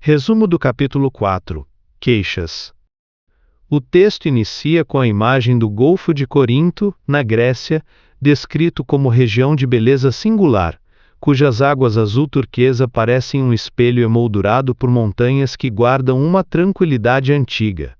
Resumo do capítulo 4. Queixas. O texto inicia com a imagem do Golfo de Corinto, na Grécia, descrito como região de beleza singular, cujas águas azul turquesa parecem um espelho emoldurado por montanhas que guardam uma tranquilidade antiga.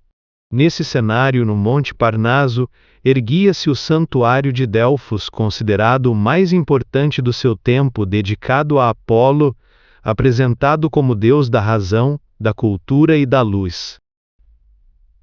Nesse cenário, no Monte Parnaso, erguia-se o Santuário de Delfos, considerado o mais importante do seu tempo, dedicado a Apolo, apresentado como deus da razão, da cultura e da luz.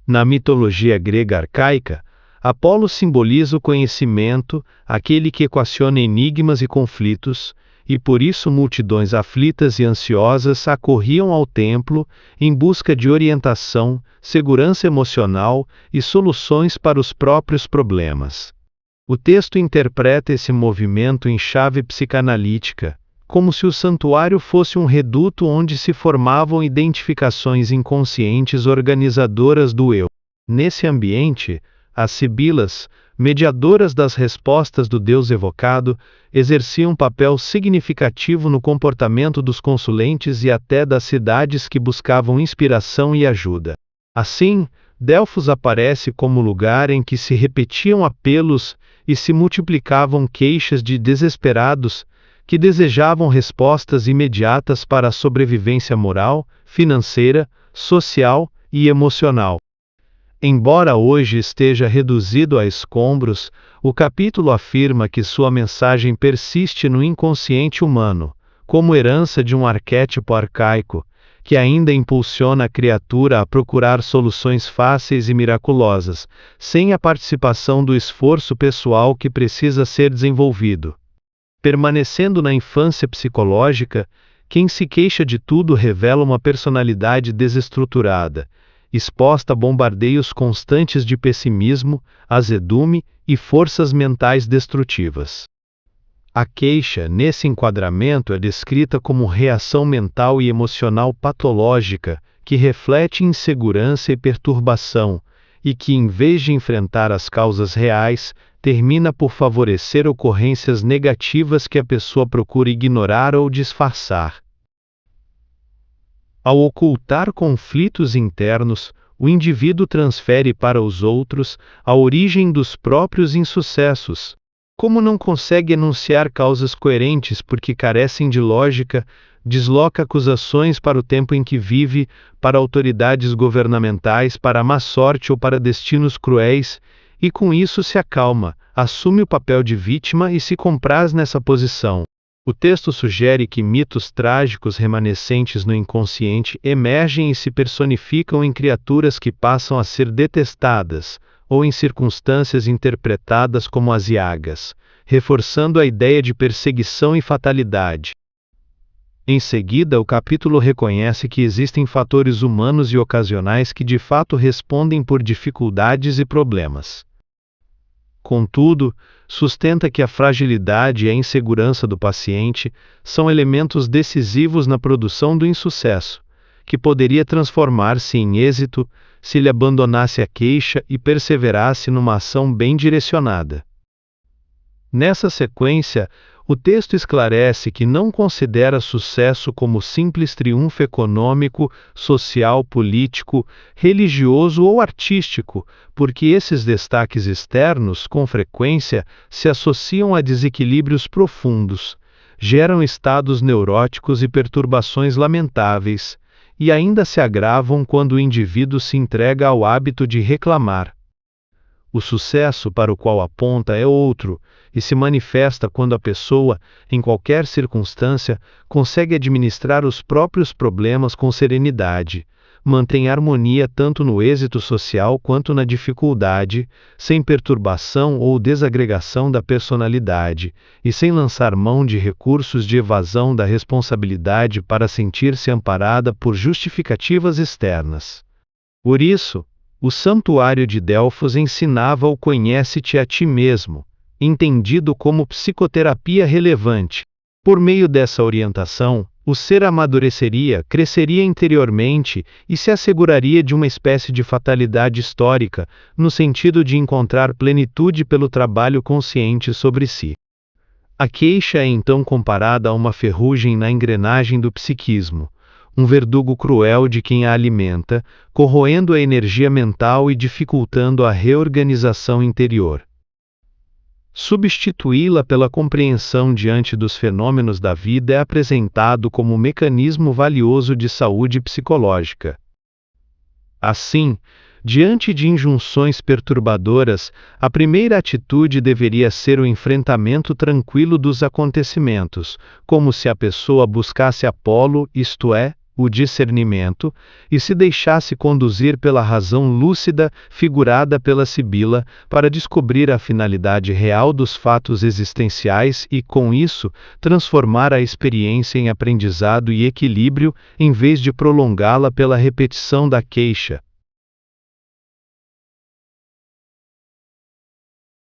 Na mitologia grega arcaica, Apolo simboliza o conhecimento, aquele que equaciona enigmas e conflitos, e por isso multidões aflitas e ansiosas acorriam ao templo em busca de orientação, segurança emocional e soluções para os próprios problemas. O texto interpreta esse movimento em chave psicanalítica, como se o santuário fosse um reduto onde se formavam identificações inconscientes organizadoras do eu. Nesse ambiente, as sibilas, mediadoras das respostas do Deus evocado, exerciam um papel significativo no comportamento dos consulentes e até das cidades que buscavam inspiração e ajuda. Assim, Delfos aparece como lugar em que se repetiam apelos e se multiplicavam queixas de desesperados que desejavam respostas imediatas para a sobrevivência moral, financeira, social e emocional. Embora hoje esteja reduzido a escombros, o capítulo afirma que sua mensagem persiste no inconsciente humano, como herança de um arquétipo arcaico, que ainda impulsiona a criatura a procurar soluções fáceis e miraculosas, sem a participação do esforço pessoal que precisa ser desenvolvido. Permanecendo na infância psicológica, quem se queixa de tudo revela uma personalidade desestruturada, exposta a bombardeios constantes de pessimismo, azedume e forças mentais destrutivas. A queixa, nesse enquadramento, é descrita como reação mental e emocional patológica que reflete insegurança e perturbação, e que, em vez de enfrentar as causas reais, termina por favorecer ocorrências negativas que a pessoa procura ignorar ou disfarçar. Ao ocultar conflitos internos, o indivíduo transfere para os outros a origem dos próprios insucessos. Como não consegue enunciar causas coerentes porque carecem de lógica, desloca acusações para o tempo em que vive, para autoridades governamentais, para a má sorte ou para destinos cruéis, e com isso se acalma, assume o papel de vítima e se compraz nessa posição. O texto sugere que mitos trágicos remanescentes no inconsciente emergem e se personificam em criaturas que passam a ser detestadas, ou em circunstâncias interpretadas como aziagas, reforçando a ideia de perseguição e fatalidade. Em seguida, o capítulo reconhece que existem fatores humanos e ocasionais que de fato respondem por dificuldades e problemas. Contudo, sustenta que a fragilidade e a insegurança do paciente são elementos decisivos na produção do insucesso, que poderia transformar-se em êxito se ele abandonasse a queixa e perseverasse numa ação bem direcionada. Nessa sequência, o texto esclarece que não considera sucesso como simples triunfo econômico, social, político, religioso ou artístico, porque esses destaques externos, com frequência, se associam a desequilíbrios profundos, geram estados neuróticos e perturbações lamentáveis, e ainda se agravam quando o indivíduo se entrega ao hábito de reclamar. O sucesso para o qual aponta é outro, e se manifesta quando a pessoa, em qualquer circunstância, consegue administrar os próprios problemas com serenidade, mantém harmonia tanto no êxito social quanto na dificuldade, sem perturbação ou desagregação da personalidade, e sem lançar mão de recursos de evasão da responsabilidade para sentir-se amparada por justificativas externas. Por isso, o Santuário de Delfos ensinava o conhece-te a ti mesmo, entendido como psicoterapia relevante. Por meio dessa orientação, o ser amadureceria, cresceria interiormente e se asseguraria de uma espécie de fatalidade histórica, no sentido de encontrar plenitude pelo trabalho consciente sobre si. A queixa é então comparada a uma ferrugem na engrenagem do psiquismo, um verdugo cruel de quem a alimenta, corroendo a energia mental e dificultando a reorganização interior. Substituí-la pela compreensão diante dos fenômenos da vida é apresentado como um mecanismo valioso de saúde psicológica. Assim, diante de injunções perturbadoras, a primeira atitude deveria ser o enfrentamento tranquilo dos acontecimentos, como se a pessoa buscasse Apolo, isto é, o discernimento, e se deixasse conduzir pela razão lúcida figurada pela Sibila, para descobrir a finalidade real dos fatos existenciais e, com isso, transformar a experiência em aprendizado e equilíbrio, em vez de prolongá-la pela repetição da queixa,